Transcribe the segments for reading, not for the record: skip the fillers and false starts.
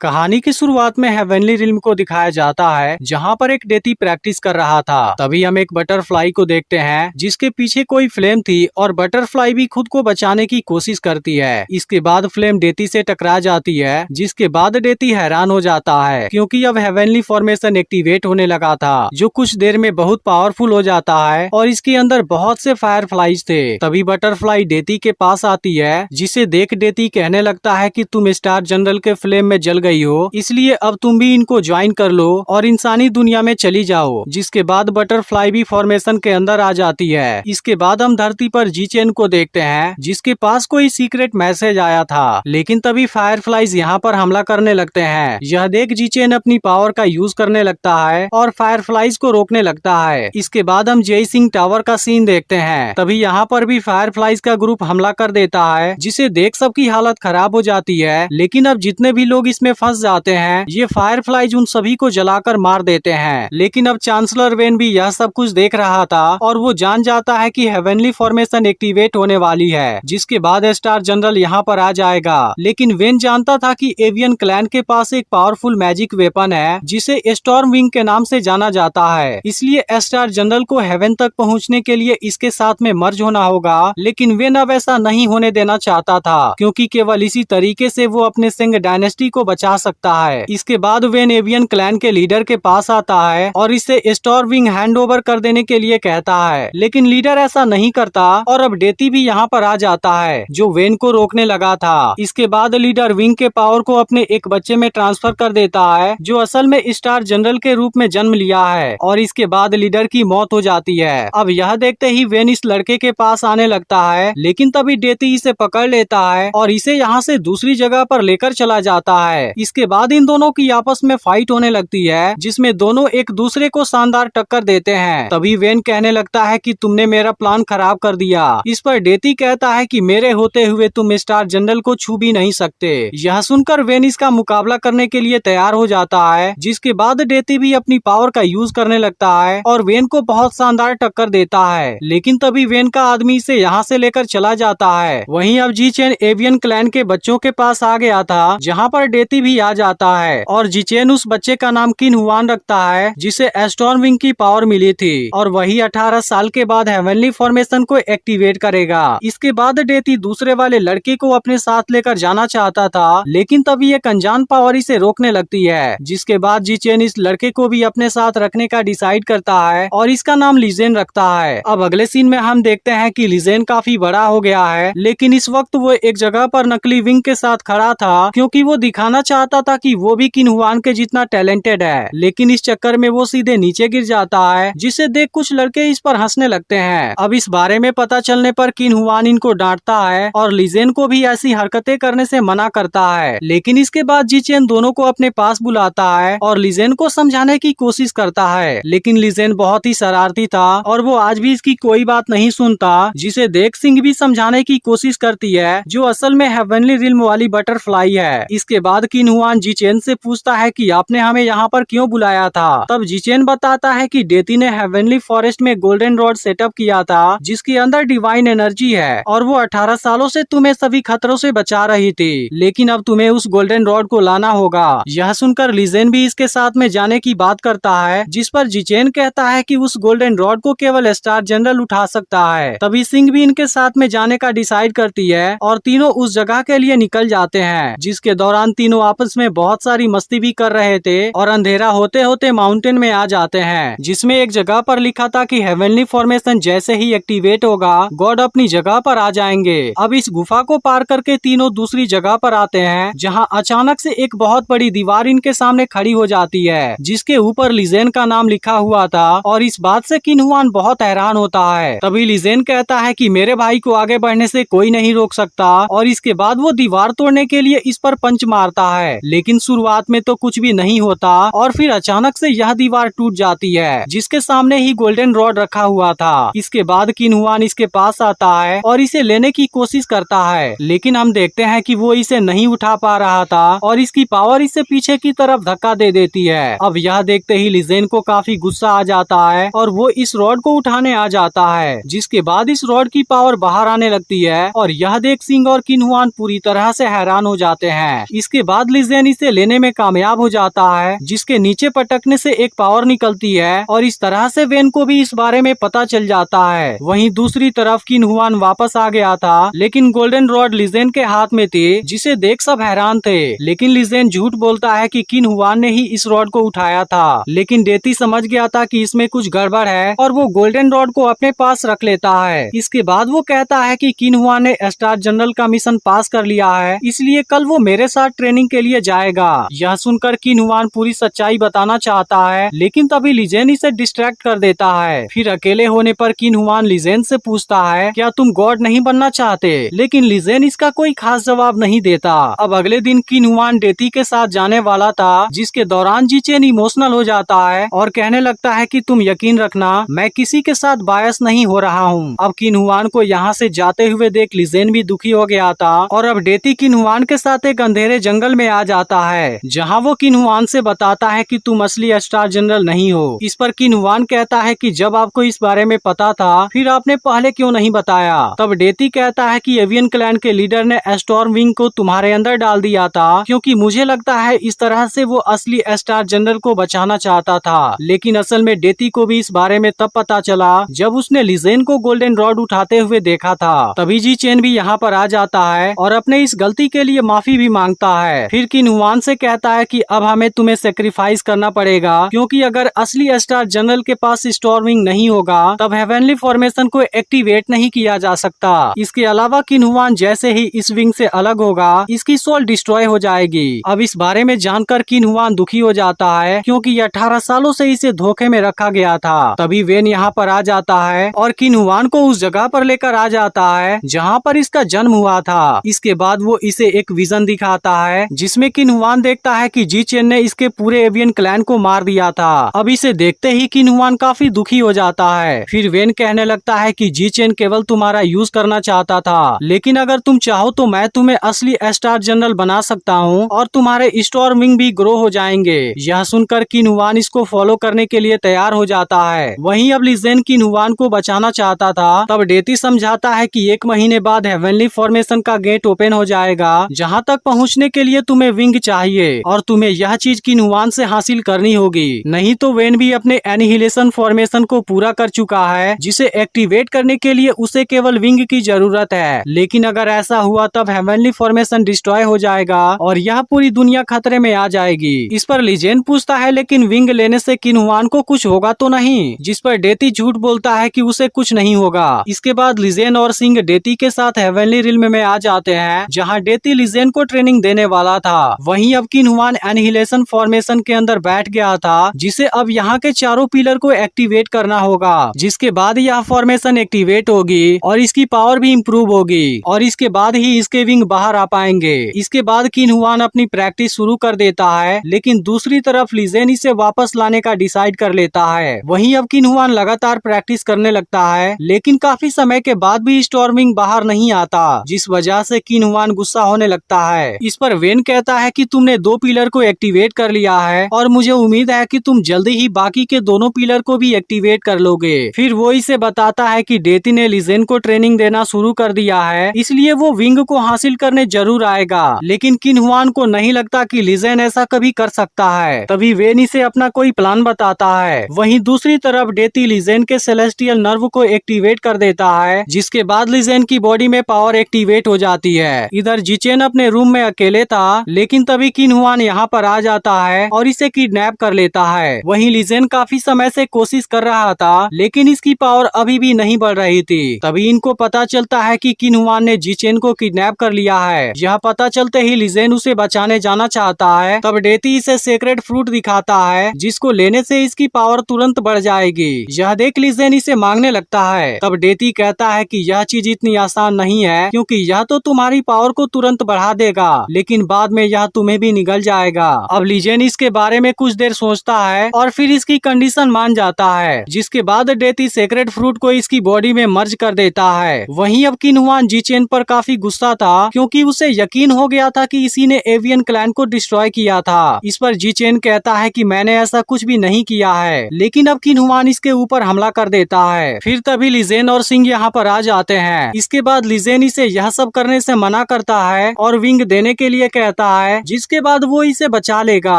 कहानी की शुरुआत में हेवनली रिल्म को दिखाया जाता है, जहाँ पर एक डेती प्रैक्टिस कर रहा था। तभी हम एक बटरफ्लाई को देखते हैं जिसके पीछे कोई फ्लेम थी और बटरफ्लाई भी खुद को बचाने की कोशिश करती है। इसके बाद फ्लेम डेती से टकरा जाती है, जिसके बाद डेती हैरान हो जाता है क्योंकि अब हेवनली फॉर्मेशन एक्टिवेट होने लगा था, जो कुछ देर में बहुत पावरफुल हो जाता है और इसके अंदर बहुत से फायर फ्लाइज थे। तभी बटरफ्लाई डेती के पास आती है, जिसे देख डेती कहने लगता है कि तुम स्टार जनरल के फ्लेम में जल गई हो, इसलिए अब तुम भी इनको ज्वाइन कर लो और इंसानी दुनिया में चली जाओ। जिसके बाद बटरफ्लाई भी फॉर्मेशन के अंदर आ जाती है। इसके बाद हम धरती पर जीचेन को देखते हैं, जिसके पास कोई सीक्रेट मैसेज आया था, लेकिन तभी फायरफ्लाइज यहाँ पर हमला करने लगते हैं। यह देख जीचेन अपनी पावर का यूज करने लगता है और फायरफ्लाइज को रोकने लगता है। इसके बाद हम जेसिंग टावर का सीन देखते हैं। तभी यहाँ पर भी फायरफ्लाइज का ग्रुप हमला कर देता है, जिसे देख सबकी हालत खराब हो जाती है। लेकिन अब जितने भी लोग इसमें फंस जाते हैं, ये फायरफ्लाइज उन सभी को जलाकर मार देते हैं। लेकिन अब चांसलर वेन भी यह सब कुछ देख रहा था और वो जान जाता है कि हेवनली फॉर्मेशन एक्टिवेट होने वाली है, जिसके बाद स्टार जनरल यहाँ पर आ जाएगा। लेकिन वेन जानता था कि एवियन क्लैन के पास एक पावरफुल मैजिक वेपन है, जिसे स्टॉर्म विंग के नाम से जाना जाता है। इसलिए स्टार जनरल को हेवन तक पहुँचने के लिए इसके साथ में मर्ज होना होगा। लेकिन वेन अब ऐसा नहीं होने देना चाहता था, क्योंकि केवल इसी तरीके से वो अपने सिंग डायनेस्टी को बचा सकता है। इसके बाद वेन एवियन क्लैन के लीडर के पास आता है और इसे स्टॉर्म विंग हैंड ओवर कर देने के लिए कहता है, लेकिन लीडर ऐसा नहीं करता और अब डेती भी यहाँ पर आ जाता है, जो वेन को रोकने लगा था। इसके बाद लीडर विंग के पावर को अपने एक बच्चे में ट्रांसफर कर देता है, जो असल में स्टार जनरल के रूप में जन्म लिया है, और इसके बाद लीडर की मौत हो जाती है। अब यह देखते ही वेन इस लड़के के पास आने लगता है, लेकिन तभी डेती इसे पकड़ लेता है और इसे यहाँ से दूसरी जगह पर लेकर चला जाता है। इसके बाद इन दोनों की आपस में फाइट होने लगती है, जिसमें दोनों एक दूसरे को शानदार टक्कर देते हैं। तभी वेन कहने लगता है कि तुमने मेरा प्लान खराब कर दिया। इस पर डेती कहता है कि मेरे होते हुए तुम स्टार जनरल को छू भी नहीं सकते। यह सुनकर वेन इसका मुकाबला करने के लिए तैयार हो जाता है, जिसके बाद डेती भी अपनी पावर का यूज करने लगता है और वेन को बहुत शानदार टक्कर देता है। लेकिन तभी वेन का आदमी इसे यहाँ से लेकर चला जाता है। वहीं अब जीचेन एवियन क्लैन के बच्चों के पास आ गया था, जहाँ पर डेती भी आ जाता है और जीचेन उस बच्चे का नाम किन हुआन रखता है, जिसे स्टॉर्म विंग की पावर मिली थी, और वही 18 साल के बाद हेवनली फॉर्मेशन को एक्टिवेट करेगा। इसके बाद डेती दूसरे वाले लड़के को अपने साथ लेकर जाना चाहता था, लेकिन तभी एक अनजान पावर इसे रोकने लगती है। जिसके बाद जीचेन इस लड़के को भी अपने साथ रखने का डिसाइड करता है और इसका नाम लिजेन रखता है। अब अगले सीन में हम देखते हैं कि लिजेन काफी बड़ा हो गया है, लेकिन इस वक्त वो एक जगह पर नकली विंग के साथ खड़ा था, क्योंकि वो दिखाना चाहता था कि वो भी किन हुआन के जितना टैलेंटेड है। लेकिन इस चक्कर में वो सीधे नीचे गिर जाता है, जिसे देख कुछ लड़के इस पर हंसने लगते हैं। अब इस बारे में पता चलने पर किन हुआन इनको डांटता है और लिजेन को भी ऐसी हरकतें करने से मना करता है। लेकिन इसके बाद जीचेन दोनों को अपने पास बुलाता है और लिजेन को समझाने की कोशिश करता है, लेकिन लिजेन बहुत ही शरारती था और वो आज भी इसकी कोई बात नहीं सुनता, जिसे देख सिंह भी समझाने की कोशिश करती है, जो असल में हेवनली रिल्म वाली बटरफ्लाई है। इसके बाद किन हुआन जीचेन से पूछता है कि आपने हमें यहाँ पर क्यों बुलाया था। तब जीचेन बताता है कि डेती ने हेवनली फॉरेस्ट में गोल्डन रॉड सेटअप किया था, जिसके अंदर डिवाइन एनर्जी है, और वो 18 सालों से तुम्हें सभी खतरों से बचा रही थी, लेकिन अब तुम्हें उस गोल्डन रॉड को लाना होगा। यह सुनकर लिजेन भी इसके साथ में जाने की बात करता है, जिस पर जीचेन कहता है कि उस गोल्डन रॉड को केवल स्टार जनरल उठा सकता है। तभी सिंह भी इनके साथ में जाने का डिसाइड करती है और तीनों उस जगह के लिए निकल जाते हैं, जिसके दौरान तीनों आपस में बहुत सारी मस्ती भी कर रहे थे और अंधेरा होते होते माउंटेन में आ जाते हैं, जिसमें एक जगह पर लिखा था कि हेवनली फॉर्मेशन जैसे ही एक्टिवेट होगा, गॉड अपनी जगह पर आ जाएंगे। अब इस गुफा को पार करके तीनों दूसरी जगह पर आते हैं, जहां अचानक से एक बहुत बड़ी दीवार इनके सामने खड़ी हो जाती है, जिसके ऊपर लिजेन का नाम लिखा हुआ था, और इस बात से किन हुआन बहुत हैरान होता है। तभी लिजेन कहता है कि मेरे भाई को आगे बढ़ने से कोई नहीं रोक सकता, और इसके बाद वो दीवार तोड़ने के लिए इस पर पंच मारता है। लेकिन शुरुआत में तो कुछ भी नहीं होता और फिर अचानक से यह दीवार टूट जाती है, जिसके सामने ही गोल्डन रॉड रखा हुआ था। इसके बाद किन हुआन इसके पास आता है और इसे लेने की कोशिश करता है, लेकिन हम देखते हैं कि वो इसे नहीं उठा पा रहा था और इसकी पावर इसे पीछे की तरफ धक्का दे देती है। अब यह देखते ही लिजेन को काफी गुस्सा आ जाता है और वो इस रॉड को उठाने आ जाता है, जिसके बाद इस रॉड की पावर बाहर आने लगती है और यह देख सिंह और किन हुआन पूरी तरह से हैरान हो जाते हैं। इसके बाद बाद लिजेन इसे लेने में कामयाब हो जाता है, जिसके नीचे पटकने से एक पावर निकलती है और इस तरह से वेन को भी इस बारे में पता चल जाता है। वहीं दूसरी तरफ किन हुआन वापस आ गया था, लेकिन गोल्डन रॉड लिजेन के हाथ में थी, जिसे देख सब हैरान थे। लेकिन लिजेन झूठ बोलता है कि किन हुआन ने ही इस रॉड को उठाया था, लेकिन डेती समझ गया था कि इसमें कुछ गड़बड़ है और वो गोल्डन रॉड को अपने पास रख लेता है। इसके बाद वो कहता है कि किन हुआन ने स्टार जनरल का मिशन पास कर लिया है, इसलिए कल वो मेरे साथ ट्रेनिंग के लिए जाएगा। यह सुनकर किन हुआन पूरी सच्चाई बताना चाहता है, लेकिन तभी लिजेन इसे डिस्ट्रैक्ट कर देता है। फिर अकेले होने पर किन हुआन लिजेन से पूछता है, क्या तुम गॉड नहीं बनना चाहते? लेकिन लिजेन इसका कोई खास जवाब नहीं देता। अब अगले दिन किन हुआन डेती के साथ जाने वाला था, जिसके दौरान जीचेन इमोशनल हो जाता है और कहने लगता है कि तुम यकीन रखना, मैं किसी के साथ बायस नहीं हो रहा हूँ। अब किन हुआन को यहाँ से जाते हुए देख लिजेन भी दुखी हो गया था और अब डेती किन हुआन के साथ एक अंधेरे जंगल में आ जाता है, जहाँ वो किन हुआन से बताता है कि तुम असली स्टार जनरल नहीं हो। इस पर किन हुआन कहता है कि जब आपको इस बारे में पता था, फिर आपने पहले क्यों नहीं बताया? तब डेती कहता है कि एवियन क्लैन के लीडर ने स्टॉर्म विंग को तुम्हारे अंदर डाल दिया था, क्योंकि मुझे लगता है इस तरह से वो असली स्टार जनरल को बचाना चाहता था। लेकिन असल में डेती को भी इस बारे में तब पता चला जब उसने लिजेन को गोल्डन रॉड उठाते हुए देखा था। तभी जी चेन भी यहाँ पर आ जाता है और अपने इस गलती के लिए माफी भी मांगता है। फिर किन हुआन से कहता है कि अब हमें तुम्हें सेक्रीफाइस करना पड़ेगा, क्योंकि अगर असली स्टार जनरल के पास स्टॉर्मिंग नहीं होगा तब हेवनली फॉर्मेशन को एक्टिवेट नहीं किया जा सकता। इसके अलावा किन हुआन जैसे ही इस विंग से अलग होगा, इसकी सोल डिस्ट्रॉय हो जाएगी। अब इस बारे में जानकर किन हुआन दुखी हो जाता है, क्योंकि ये 18 सालों से इसे धोखे में रखा गया था। तभी वेन यहाँ पर आ जाता है और किन हुआन को उस जगह पर लेकर आ जाता है जहाँ पर इसका जन्म हुआ था। इसके बाद वो इसे एक विजन दिखाता है, जिसमें किन हुआन देखता है कि जी चेन ने इसके पूरे एवियन क्लैन को मार दिया था। अब इसे देखते ही किन हुआन काफी दुखी हो जाता है। फिर वेन कहने लगता है कि जी चेन केवल तुम्हारा यूज करना चाहता था, लेकिन अगर तुम चाहो तो मैं तुम्हें असली स्टार जनरल बना सकता हूँ और तुम्हारे स्टॉर्म विंग भी ग्रो हो जाएंगे। यह सुनकर किन हुआन इसको फॉलो करने के लिए तैयार हो जाता है। वहीं अब लिजेन किन हुआन को बचाना चाहता था, तब डेती समझाता है कि 1 महीने बाद हेवनली फॉर्मेशन का गेट ओपन हो जाएगा, जहाँ तक पहुँचने के लिए तुम्हें विंग चाहिए और तुम्हें यह चीज किन हुआन से हासिल करनी होगी, नहीं तो वेन भी अपने एनिहिलेशन फॉर्मेशन को पूरा कर चुका है, जिसे एक्टिवेट करने के लिए उसे केवल विंग की जरूरत है। लेकिन अगर ऐसा हुआ तब हेवनली फॉर्मेशन डिस्ट्रॉय हो जाएगा और यह पूरी दुनिया खतरे में आ जाएगी। इस पर लिजेन पूछता है, लेकिन विंग लेने से किन हुआन को कुछ होगा तो नहीं? जिस पर डेती झूठ बोलता है कि उसे कुछ नहीं होगा। इसके बाद लिजेन और सिंह डेती के साथ हेवनली रिल्म में आ जाते हैं, जहाँ डेती लिजेन को ट्रेनिंग देने वाला था। वहीं अब किन हुआन एनिहिलेशन फॉर्मेशन के अंदर बैठ गया था, जिसे अब यहाँ के चारों पिलर को एक्टिवेट करना होगा, जिसके बाद यह फॉर्मेशन एक्टिवेट होगी और इसकी पावर भी इम्प्रूव होगी और इसके बाद ही इसके विंग बाहर आ पाएंगे। इसके बाद किन हुआन अपनी प्रैक्टिस शुरू कर देता है, लेकिन दूसरी तरफ लिजेन इसे वापस लाने का डिसाइड कर लेता है। वहीं अब किन हुआन लगातार प्रैक्टिस करने लगता है, लेकिन काफी समय के बाद भी स्टॉर्मिंग बाहर नहीं आता, जिस वजह से किन हुआन गुस्सा होने लगता है। इस पर वेन कहता है कि तुमने 2 पिलर को एक्टिवेट कर लिया है और मुझे उम्मीद है कि तुम जल्दी ही बाकी के दोनों पिलर को भी एक्टिवेट कर लोगे। फिर वो इसे बताता है कि डेती ने लिजेन को ट्रेनिंग देना शुरू कर दिया है, इसलिए वो विंग को हासिल करने जरूर आएगा। लेकिन किन हुआन को नहीं लगता कि लिजेन ऐसा कभी कर सकता है। तभी वेन इसे अपना कोई प्लान बताता है। वहीं दूसरी तरफ डेती लिजेन के सेलेस्टियल नर्व को एक्टिवेट कर देता है, जिसके बाद लिजेन की बॉडी में पावर एक्टिवेट हो जाती है। इधर जिचेन अपने रूम में अकेले था, लेकिन तभी किन हुआन यहाँ पर आ जाता है और इसे किडनैप कर लेता है। वहीं लिजेन काफी समय से कोशिश कर रहा था, लेकिन इसकी पावर अभी भी नहीं बढ़ रही थी। तभी इनको पता चलता है कि किन हुआन ने जिचेन को किडनैप कर लिया है। यह पता चलते ही लिजेन उसे बचाने जाना चाहता है। तब डेती इसे सीक्रेट फ्रूट दिखाता है, जिसको लेने से इसकी पावर तुरंत बढ़ जाएगी। यह देख लिजेन इसे मांगने लगता है। तब डेती कहता है कि यह चीज इतनी आसान नहीं है, क्योंकि यह तो तुम्हारी पावर को तुरंत बढ़ा देगा, लेकिन बाद में यह तुम्हें भी निगल जाएगा। अब लिजेन इसके बारे में कुछ देर सोचता है और फिर इसकी कंडीशन मान जाता है, जिसके बाद डेती सीक्रेट फ्रूट को इसकी बॉडी में मर्ज कर देता है। वहीं अब किन हुआन जिचेन पर काफी गुस्सा था, क्योंकि उसे यकीन हो गया था कि इसी ने एवियन क्लैन को डिस्ट्रॉय किया था। इस पर जिचेन कहता है कि मैंने ऐसा कुछ भी नहीं किया है, लेकिन अब किन हुआन इसके ऊपर हमला कर देता है। फिर तभी लिजेन और सिंह यहाँ पर आ जाते हैं। इसके बाद लिजेन इसे यह सब करने से मना करता है और विंग देने के लिए कहता करता है, जिसके बाद वो इसे बचा लेगा।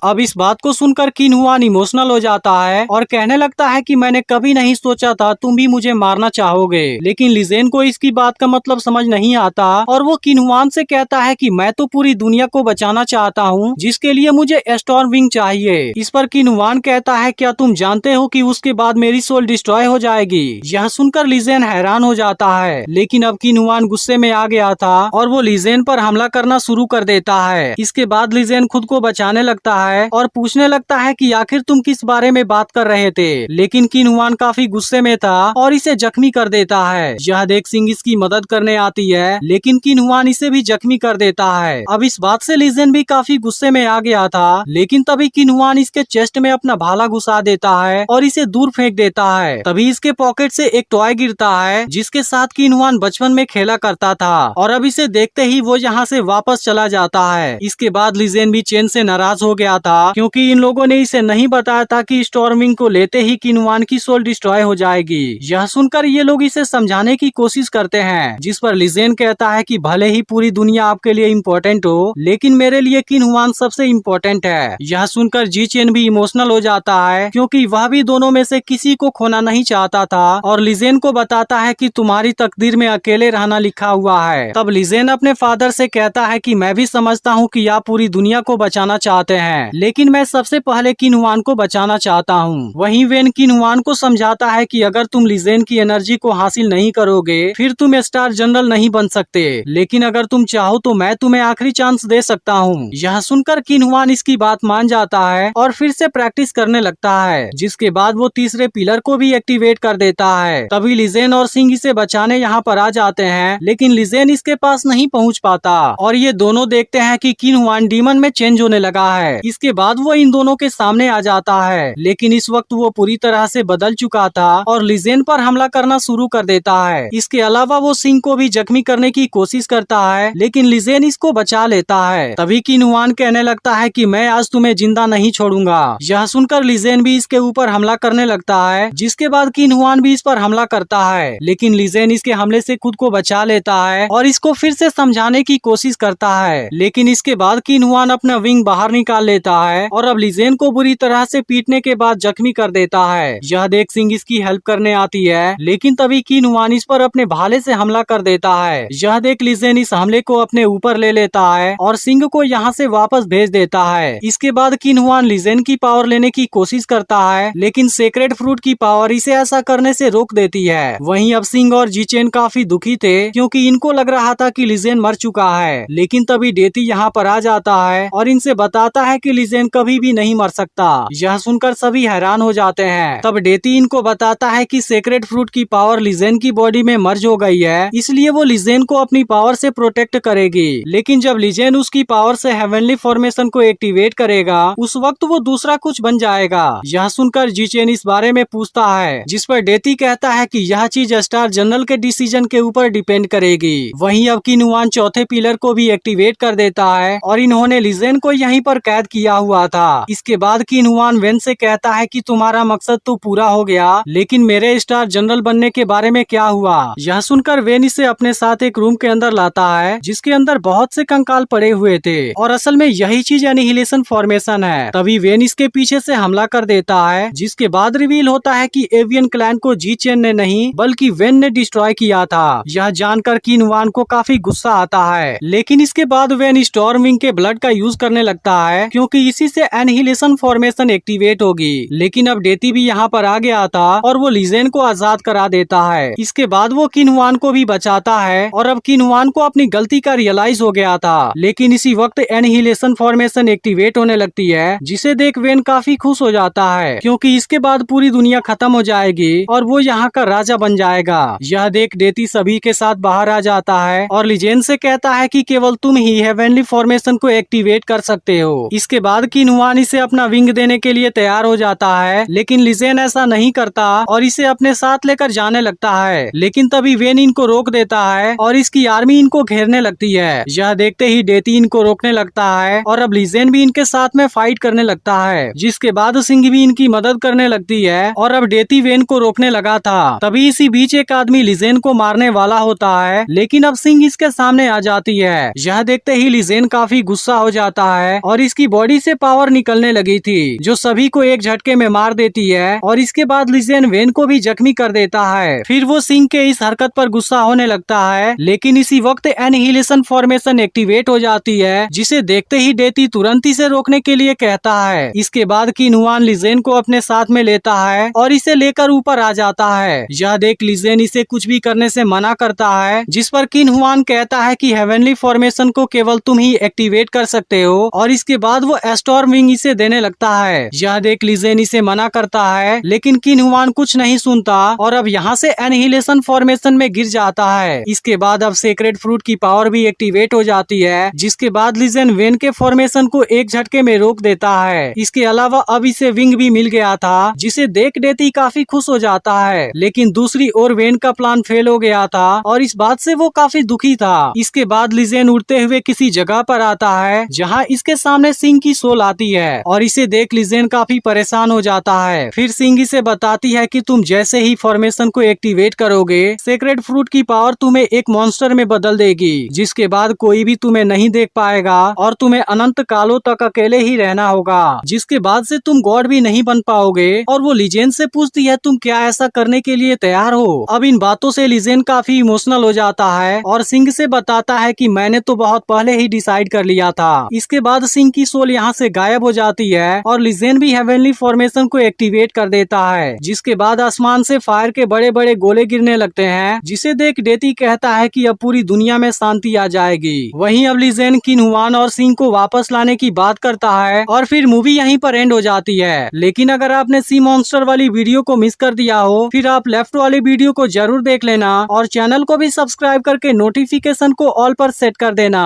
अब इस बात को सुनकर किन हुआन इमोशनल हो जाता है और कहने लगता है कि मैंने कभी नहीं सोचा था तुम भी मुझे मारना चाहोगे। लेकिन लिजेन को इसकी बात का मतलब समझ नहीं आता और वो किन हुआन से कहता है कि मैं तो पूरी दुनिया को बचाना चाहता हूँ, जिसके लिए मुझे स्टॉर्म विंग चाहिए। इस पर किन हुआन कहता है क्या तुम जानते हो कि उसके बाद मेरी सोल डिस्ट्रॉय हो जाएगी। यह सुनकर लिजेन हैरान हो जाता है, लेकिन अब किन हुआन गुस्से में आ गया था और वो लिजेन पर हमला करना शुरू कर देता है। इसके बाद लिजेन खुद को बचाने लगता है और पूछने लगता है कि आखिर तुम किस बारे में बात कर रहे थे। लेकिन किन हुआन काफी गुस्से में था और इसे जख्मी कर देता है। यह देख सिंह इसकी मदद करने आती है, लेकिन किन हुआन इसे भी जख्मी कर देता है। अब इस बात से लिजेन भी काफी गुस्से में आ गया था, लेकिन तभी किन हुआन इसके चेस्ट में अपना भाला घुसा देता है और इसे दूर फेंक देता है। तभी इसके पॉकेट से एक टॉय गिरता है जिसके साथ किन हुआन बचपन में खेला करता था और अब इसे देखते ही वो यहाँ से वापस चला जाता है। इसके बाद लिजेन भी चेन से नाराज हो गया था क्योंकि इन लोगों ने इसे नहीं बताया था कि स्टॉर्मिंग को लेते ही किन हुआन की सोल डिस्ट्रॉय हो जाएगी। यह सुनकर ये लोग इसे समझाने की कोशिश करते हैं, जिस पर लिजेन कहता है कि भले ही पूरी दुनिया आपके लिए इम्पोर्टेंट हो, लेकिन मेरे लिए किन हुआन सबसे इम्पोर्टेंट है। यह सुनकर जी चेन भी इमोशनल हो जाता है क्योंकि वह भी दोनों में से किसी को खोना नहीं चाहता था और लिजेन को बताता है कि तुम्हारी तकदीर में अकेले रहना लिखा हुआ है। तब लिजेन अपने फादर से कहता है कि मैं भी समझता हूँ कि आप पूरी दुनिया को बचाना चाहते हैं, लेकिन मैं सबसे पहले किन हुआन को बचाना चाहता हूँ। वहीं वेन किन हुआन को समझाता है कि अगर तुम लिजेन की एनर्जी को हासिल नहीं करोगे फिर तुम स्टार जनरल नहीं बन सकते, लेकिन अगर तुम चाहो तो मैं तुम्हें आखिरी चांस दे सकता हूँ। यह सुनकर किन हुआन इसकी बात मान जाता है और फिर से प्रैक्टिस करने लगता है, जिसके बाद वो तीसरे पिलर को भी एक्टिवेट कर देता है। तभी लिजेन और सिंह इसे बचाने यहाँ पर आ जाते हैं, लेकिन लिजेन इसके पास नहीं पहुँच पाता और ये दोनों देखते हैं कि किन हुआन डीमन में चेंज होने लगा है। इसके बाद वो इन दोनों के सामने आ जाता है, लेकिन इस वक्त वो पूरी तरह से बदल चुका था और लिजेन पर हमला करना शुरू कर देता है। इसके अलावा वो सिंह को भी जख्मी करने की कोशिश करता है, लेकिन लिजेन इसको बचा लेता है। तभी किन हुआन कहने लगता है कि मैं आज तुम्हें जिंदा नहीं छोड़ूंगा। यह सुनकर लिजेन भी इसके ऊपर हमला करने लगता है, जिसके बाद किन हुआन भी इस पर हमला करता है, लेकिन लिजेन इसके हमले से खुद को बचा लेता है और इसको फिर से समझाने की कोशिश करता है। लेकिन इसके बाद किन हुआन अपना विंग बाहर निकाल लेता है और अब लिजेन को बुरी तरह से पीटने के बाद जख्मी कर देता है। यह देख सिंह इसकी हेल्प करने आती है, लेकिन तभी किन हुआन इस पर अपने भाले से हमला कर देता है। यह देख लिजेन इस हमले को अपने ऊपर ले लेता है और सिंह को यहाँ से वापस भेज देता है। इसके बाद किन हुआन लिजेन की पावर लेने की कोशिश करता है, लेकिन सेक्रेट फ्रूट की पावर इसे ऐसा करने से रोक देती है। वहीं अब सिंह और जीचेन काफी दुखी थे क्योंकि इनको लग रहा था कि लिजेन मर चुका है, लेकिन तभी डेती यहाँ पर आ जाता है और इनसे बताता है कि लिजेन कभी भी नहीं मर सकता। यह सुनकर सभी हैरान हो जाते हैं। तब डेती इनको बताता है कि सेक्रेट फ्रूट की पावर लिजेन की बॉडी में मर्ज हो गई है, इसलिए वो लिजेन को अपनी पावर से प्रोटेक्ट करेगी। लेकिन जब लिजेन उसकी पावर से हेवनली फॉर्मेशन को एक्टिवेट करेगा उस वक्त वो दूसरा कुछ बन जाएगा। यह सुनकर जीचेन इस बारे में पूछता है, जिस पर डेती कहता है कि यह चीज स्टार जनरल के डिसीजन के ऊपर डिपेंड करेगी। वहीं अब किन हुआन चौथे पिलर को भी एक्टिवेट कर देता है और इन्होंने लिजेन को यहीं पर कैद किया हुआ था। इसके बाद किन हुआन वेन से कहता है कि तुम्हारा मकसद तो पूरा हो गया, लेकिन मेरे स्टार जनरल बनने के बारे में क्या हुआ। यह सुनकर वेन इसे अपने साथ एक रूम के अंदर लाता है, जिसके अंदर बहुत से कंकाल पड़े हुए थे और असल में यही चीज एनिहिलेशन फॉर्मेशन है। तभी वेन इसके पीछे से हमला कर देता है, जिसके बाद रिवील होता है कि एवियन क्लैन को जी चेन ने नहीं बल्कि वेन ने डिस्ट्रॉय किया था। यह जानकर किन हुआन को काफी गुस्सा आता है, लेकिन इसके बाद वेन स्टॉर्म विंग के ब्लड का यूज करने लगता है क्योंकि इसी से एनिहिलेशन फॉर्मेशन एक्टिवेट होगी। लेकिन अब डेती भी यहाँ पर आ गया था और वो लिजेन को आजाद करा देता है। इसके बाद वो किन हुआन को भी बचाता है और अब किन हुआन को अपनी गलती का रियलाइज हो गया था। लेकिन इसी वक्त एनिहिलेशन फॉर्मेशन एक्टिवेट होने लगती है, जिसे देख वेन काफी खुश हो जाता है क्योंकि इसके बाद पूरी दुनिया खत्म हो जाएगी और वो यहाँ का राजा बन जाएगा। यह देख डेती सभी के साथ बाहर आ जाता है और लिजेन से कहता है कि केवल तुम ही हेवनली फॉर्मेशन को एक्टिवेट कर सकते हो। इसके बाद किन हुआन इसे अपना विंग देने के लिए तैयार हो जाता है, लेकिन लिजेन ऐसा नहीं करता और इसे अपने साथ लेकर जाने लगता है। लेकिन तभी वेन इनको रोक देता है और इसकी आर्मी इनको घेरने लगती है। यह देखते ही डेती इनको रोकने लगता है और अब लिजेन भी इनके साथ में फाइट करने लगता है, जिसके बाद सिंह भी इनकी मदद करने लगती है और अब डेती वेन को रोकने लगा था। तभी इसी बीच एक आदमी लिजेन को मारने वाला होता है, लेकिन अब सिंह इसके सामने आ जाती है। यह देखते ही लिजेन लिजेन काफी गुस्सा हो जाता है और इसकी बॉडी से पावर निकलने लगी थी जो सभी को एक झटके में मार देती है और इसके बाद लिजेन वेन को भी जख्मी कर देता है। फिर वो सिंह के इस हरकत पर गुस्सा होने लगता है, लेकिन इसी वक्त एनिहिलेशन फॉर्मेशन एक्टिवेट हो जाती है जिसे देखते ही डेती तुरंत इसे रोकने के लिए कहता है। इसके बाद किन हुआन लिजेन को अपने साथ में लेता है और इसे लेकर ऊपर आ जाता है। यह देख लिजेन इसे कुछ भी करने से मना करता है, जिस पर किन हुआन कहता है कि हेवनली फॉर्मेशन को केवल तुम ही एक्टिवेट कर सकते हो और इसके बाद वो स्टॉर्म विंग इसे देने लगता है। यह देख लिजेन इसे मना करता है, लेकिन किन हुआन कुछ नहीं सुनता और अब यहाँ से एनिहिलेशन फॉर्मेशन में गिर जाता है। इसके बाद अब सेक्रेट फ्रूट की पावर भी एक्टिवेट हो जाती है, जिसके बाद लिजेन वेन के फॉर्मेशन को एक झटके में रोक देता है। इसके अलावा अब इसे विंग भी मिल गया था, जिसे देख डेती काफी खुश हो जाता है, लेकिन दूसरी ओर वेन का प्लान फेल हो गया था और इस बात से वो काफी दुखी था। इसके बाद लिजेन उड़ते हुए किसी जगह पर आता है जहाँ इसके सामने सिंह की सोल आती है और इसे देख लिजेन काफी परेशान हो जाता है। फिर सिंह इसे बताती है कि तुम जैसे ही फॉर्मेशन को एक्टिवेट करोगे सेक्रेट फ्रूट की पावर तुम्हें एक मॉन्स्टर में बदल देगी, जिसके बाद कोई भी तुम्हें नहीं देख पाएगा और तुम्हें अनंत कालों तक अकेले ही रहना होगा, जिसके बाद से तुम गॉड भी नहीं बन पाओगे। और वो लिजेन से पूछती है तुम क्या ऐसा करने के लिए तैयार हो। अब इन बातों से लिजेन काफी इमोशनल हो जाता है और सिंह से बताता है कि मैंने तो बहुत पहले ही डिसाइड कर लिया था। इसके बाद सिंह की सोल यहाँ से गायब हो जाती है और लिजेन भी हेवनली फॉर्मेशन को एक्टिवेट कर देता है, जिसके बाद आसमान से फायर के बड़े बड़े गोले गिरने लगते हैं, जिसे देख डेती कहता है कि अब पूरी दुनिया में शांति आ जाएगी। वहीं अब लिजेन किन हुआन और सिंह को वापस लाने की बात करता है और फिर मूवी यहीं पर एंड हो जाती है। लेकिन अगर आपने सी मॉन्स्टर वाली वीडियो को मिस कर दिया हो फिर आप लेफ्ट वाली वीडियो को जरूर देख लेना और चैनल को भी सब्सक्राइब करके नोटिफिकेशन को ऑल पर सेट कर देना।